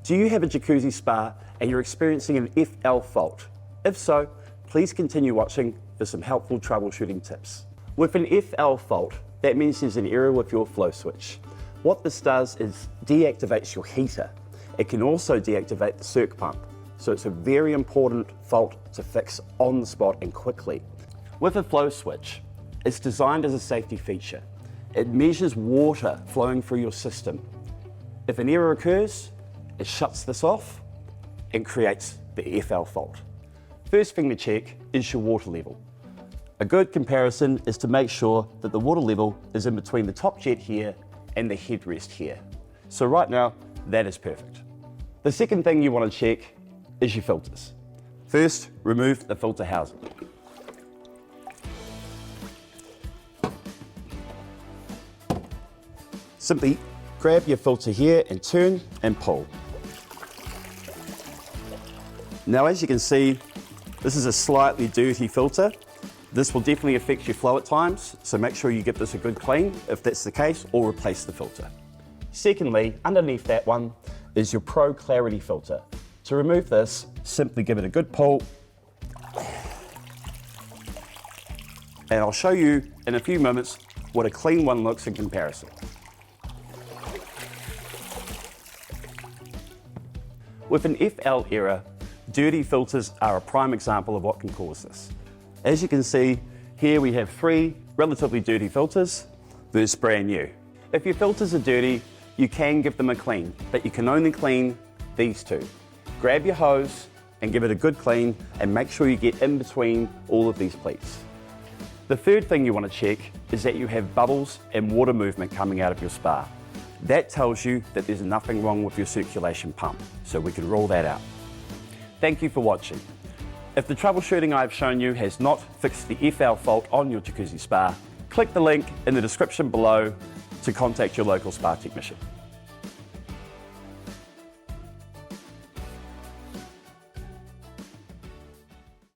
Do you have a jacuzzi spa and you're experiencing an FL fault? If so, please continue watching for some helpful troubleshooting tips. With an FL fault, that means there's an error with your flow switch. What this does is deactivates your heater. It can also deactivate the circ pump. So it's a very important fault to fix on the spot and quickly. With a flow switch, it's designed as a safety feature. It measures water flowing through your system. If an error occurs, it shuts this off and creates the FL fault. First thing to check is your water level. A good comparison is to make sure that the water level is in between the top jet here and the headrest here. So right now, that is perfect. The second thing you want to check is your filters. First, remove the filter housing. Simply grab your filter here and turn and pull. Now, as you can see, this is a slightly dirty filter. This will definitely affect your flow at times, so make sure you give this a good clean if that's the case, or replace the filter. Secondly, underneath that one is your Pro Clarity filter. To remove this, simply give it a good pull. And I'll show you in a few minutes what a clean one looks in comparison. With an FL error, dirty filters are a prime example of what can cause this. As you can see, here we have 3 relatively dirty filters versus brand new. If your filters are dirty, you can give them a clean, but you can only clean these 2. Grab your hose and give it a good clean, and make sure you get in between all of these pleats. The third thing you want to check is that you have bubbles and water movement coming out of your spa. That tells you that there's nothing wrong with your circulation pump, so we can rule that out. Thank you for watching. If the troubleshooting I've shown you has not fixed the FL fault on your jacuzzi spa, click the link in the description below to contact your local spa technician.